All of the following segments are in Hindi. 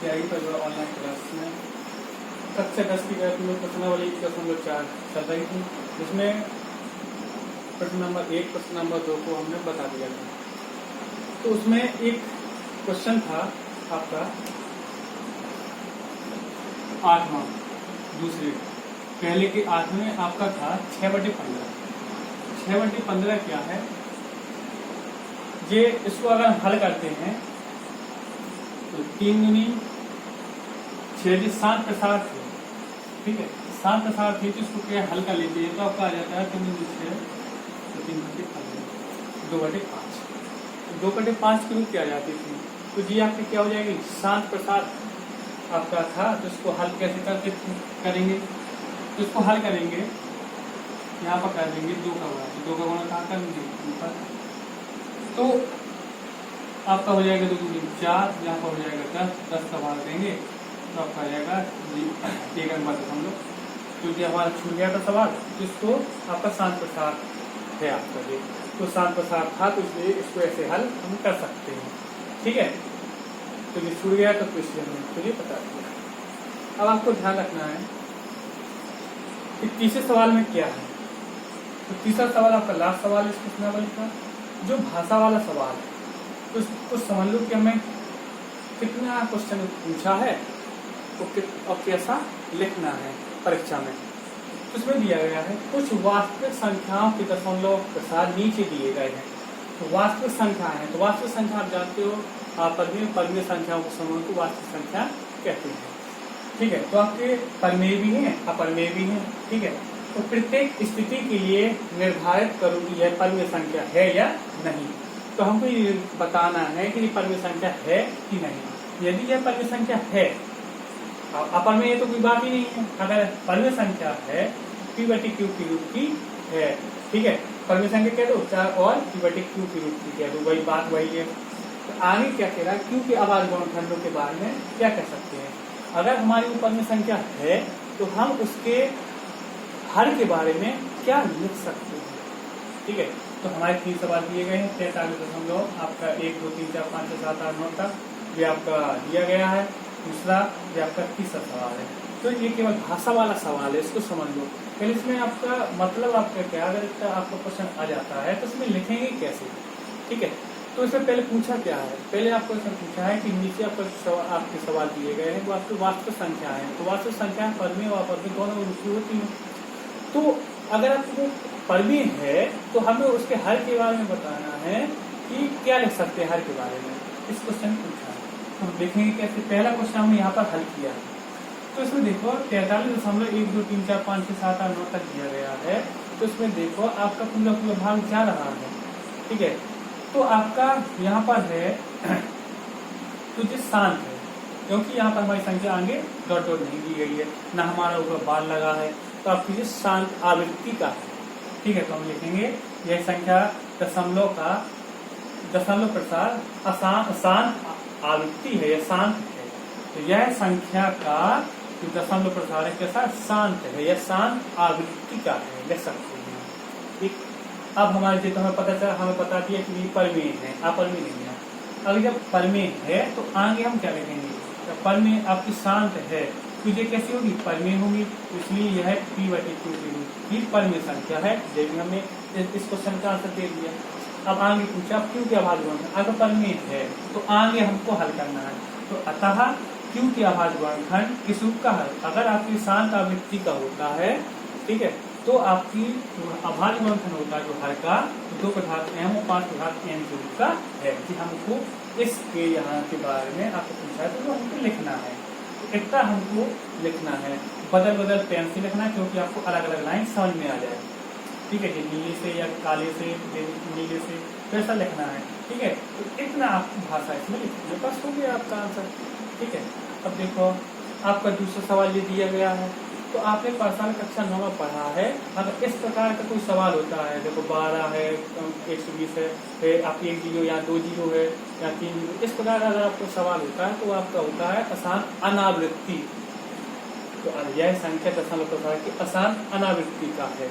आपकी आएगी तो ऑनलाइन क्लास में कक्षा 10 की प्रश्नावली 1.4 चल रही थी, जिसमें प्रश्न नंबर 1 प्रश्न नंबर 2 को हमने बता दिया था। तो उसमें एक क्वेश्चन था आपका 8वां दूसरे, पहले के 8वें आपका था 6/15। 6/15 क्या है, ये इसको अगर हल करते हैं तो 3 दूनी 6 7 प्रसार थे, ठीक है 7 प्रसार थे, तो इसको क्या हल कर लेते हैं तो आपका आ जाता है 3 दूनी 6 तो 3/15 2/5। 2/5 की रूप क्या आ जाती थी, तो जी आपकी क्या हो जाएगी 7 प्रसार आपका था। तो इसको हल कैसे करेंगे, तो इसको हल करेंगे यहाँ पर कर देंगे 2 का गुणा, 2 का गुणा कहाँ करेंगे ऊपर, तो आपका हो जाएगा 2 दूनी 4, यहाँ पर हो जाएगा 10, 10 का भाग देंगे तो आपका आ जाएगा 1.5, क्योंकि हमारा छूट गया था सवाल, तो इसको आपका 7 प्रसार है आपका ये, तो 7 प्रसार था, तो इसलिए इसको ऐसे हल हम कर सकते हैं, ठीक है। तो ये छूट गया तो इसलिए हमने तो ये बता दिया। अब आपको ध्यान रखना है कि तीसरे सवाल में क्या है, तो तीसरा सवाल आपका लास्ट सवाल इस प्रश्नावली का, जो भाषा वाला सवाल है, तो कुछ समझ लो कि हमें कितना क्वेश्चन पूछा है और कैसा लिखना है परीक्षा में। तो इसमें दिया गया है कुछ वास्तविक संख्याओं के दशमलव प्रसार नीचे दिए गए हैं। तो वास्तविक संख्याएं हैं, तो वास्तविक संख्या आप जानते हो परमेय संख्याओं के समूह को वास्तविक संख्या कहते हैं, ठीक है। तो आपके परमेय भी हैं अपरमेय भी हैं, ठीक है। तो प्रत्येक स्थिति के लिए निर्धारित करो कि यह परमेय संख्या है या नहीं। तो हमको ये बताना है कि ये परमेय संख्या है कि नहीं। यदि यह परमेय संख्या है, अपरमेय तो कोई बात ही नहीं है, अगर परमेय संख्या है P/Q की रूप की है, ठीक है। परमेय संख्या कह दो 4 और P/Q की रूप की कह दो, वही बात वही है। तो आगे क्या कह रहा है, Q के अभाज्य गुणनखंडों के बारे में क्या कह सकते हैं। अगर हमारी ऊपर में संख्या है तो हम उसके हर के बारे में क्या लिख सकते हैं, ठीक है। तो हमारे 3 सवाल दिए गए हैं, 43 आपका 1 2 3 4 5 6 7 8 9 तक ये आपका दिया गया है। दूसरा ये आपका तीसरा सवाल है, तो ये केवल भाषा वाला सवाल है, इसको समझ लो। पहले इसमें आपका मतलब आपका क्या, अगर आपका क्वेश्चन आ जाता है तो इसमें लिखेंगे कैसे, ठीक है। तो इसमें पहले पूछा क्या है, पहले आपको इसमें पूछा है कि नीचे आपके सवाल दिए गए हैं वास्तविक संख्या है, तो वास्तविक संख्या परमेय और अपरमेय दोनों रूप की होती है। तो अगर आपको परमेय है तो हमें उसके हर के बारे में बताना है कि क्या लिख सकते हैं हर के बारे में, इस क्वेश्चन पूछा है। तो हम देखेंगे कैसे, पहला क्वेश्चन हमने यहाँ पर हल किया है। तो इसमें देखो 43.1 2 3 4 5 6 7 8 9 तक दिया गया है। तो इसमें देखो आपका पूरा भाग जा रहा है, ठीक है। तो आपका यहाँ पर है तो जो शांत है, क्योंकि यहाँ पर हमारी संख्या आगे डॉट डॉट नहीं दी गई है, ना हमारा ऊपर बाल लगा है, तो आपकी जो शांत आवृत्ति का है, ठीक है। तो हम लिखेंगे यह संख्या दशमलव प्रसार अशांत आवृत्ति है, यह शांत है। तो यह संख्या का जो दशमलव प्रसार है कैसा शांत है, यह शांत आवृत्ति का है, लिख सकते हैं, ठीक। अब हमारे तो हमें पता चला, हमें बता दिया कि ये परमेय है अपरमेय नहीं है। अगर जब परमेय है तो आगे हम क्या लिखेंगे, तो परमेय आपकी शांत है तो ये कैसी होगी परमेय होगी, इसलिए यह P/Q की रूप की परमेय संख्या है। जैसे हमने इस क्वेश्चन का आंसर दे दिया। अब आगे पूछा Q के अभाज्य गुणनखंड, अगर परमेय है तो आगे हमको हल करना है। तो अतः Q के अभाज्य गुणनखंड किस रूप का है, अगर आपकी शांत आवृत्ति का होता है, ठीक है, तो आपकी अभाज्य गुणनखंड होता है जो हर का 2/m और 5/n के रूप का है। कि हमको इसके यहाँ के बारे में आपको पूछा है तो हमको लिखना है, इतना हमको लिखना है, बदल पेन से लिखना है, क्योंकि आपको अलग अलग लाइन समझ में आ जाए, ठीक है। ये नीले से या काले से नीले से तो ऐसा लिखना है, ठीक है। तो इतना आपकी भाषा इसमें लिखने पास हो गया आपका आंसर, ठीक है। अब देखो आपका दूसरा सवाल ये दिया गया है, तो आपने पाठशाला कक्षा 9 में पढ़ा है। अगर इस प्रकार का कोई सवाल होता है, देखो 12 है 120 है, आपकी 1 जीरो या 2 जीरो है या 3 जीरो, इस प्रकार अगर आपको सवाल होता है तो आपका होता है आसान अनावृत्ति। तो यह संख्या दशमलव प्रसार की आसान अनावृत्ति का है,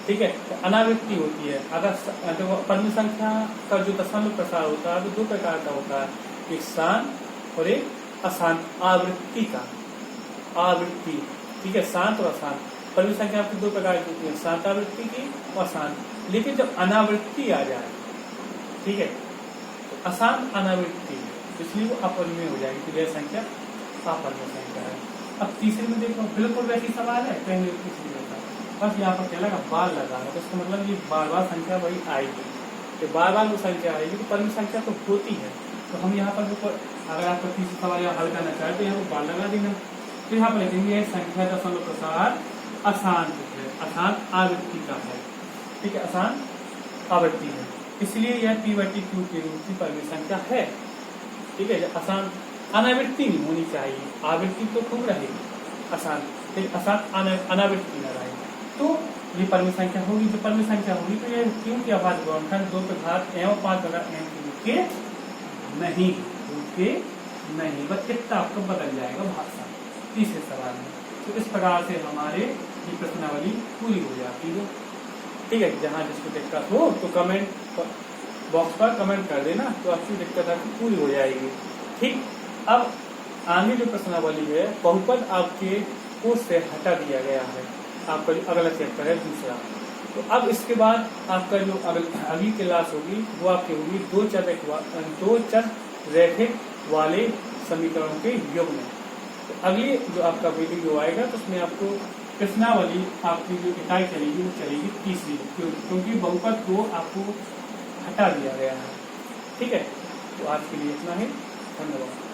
ठीक है। तो अनावृत्ति होती है, अगर देखो परमेय संख्या का जो दशमलव प्रसार होता है वो 2 प्रकार का होता है, एक शांत और एक अशांत आवृत्ति का, आवृत्ति, ठीक है, शांत और अशांत। परिमित संख्या आपकी दो प्रकार की होती है, शांत आवृत्ति की और अशांत। लेकिन जब अनावृत्ति आ जाए, ठीक है, तो अशांत अनावृत्ति, इसलिए वो अपरिमेय हो जाएगी, तो यह संख्या अपरिमेय संख्या है। अब तीसरे में देखो, बिल्कुल वैसी सवाल है पहले और तीसरे में था, बस यहाँ पर क्या लगा, बार लगा है, तो इसका मतलब ये बार बार संख्या वही आएगी, तो बार बार वो संख्या आएगी, तो परिमित संख्या तो होती है। तो हम यहाँ पर अगर आपका तीसरा सवाल यहाँ हल करना चाहे तो यहाँ पर बार लगा देना। तो यहाँ पर लिखेंगे संख्या दशमलव प्रसार अशांत है, अशांत आवृत्ति का है, ठीक है, अशांत आवृत्ति है, इसलिए यह P/Q के रूप की परिमित संख्या है, ठीक है। अशांत अनावृत्ति नहीं होनी चाहिए, आवृत्ति तो खूब रहेगी, अशांत, लेकिन अशांत अनावृत्ति न रहे, तो ये परिमित संख्या होगी। जो परिमित संख्या होगी तो यह क्यों की अभाज्य गुणनखंड 2 के घात एवं 5 बटा m के रूप के नहीं, नहीं, बस कितना आपको बदल जाएगा भाषा तीसरे सवाल में। तो इस प्रकार से हमारे ये प्रश्नावली पूरी हो जाती है, ठीक है। जहाँ जिसको दिक्कत हो तो कमेंट बॉक्स पर कमेंट कर देना, तो आपकी दिक्कत आपकी पूरी हो जाएगी, ठीक। अब आगे जो प्रश्नावली है, बहुपद आपके कोर्स से हटा दिया गया है, आपका जो अगला चैप्टर है दूसरा। तो अब इसके बाद आपका जो अगली क्लास होगी वो आपकी होगी दो चर रैखिक वाले समीकरणों के युग्म में। तो अगली जो आपका वीडियो आएगा तो उसमें आपको प्रश्नावली आपकी जो इकाई चलेगी वो चलेगी तीसरी, क्योंकि बहुपद को आपको हटा दिया गया है, ठीक है। तो आज के लिए इतना ही, धन्यवाद।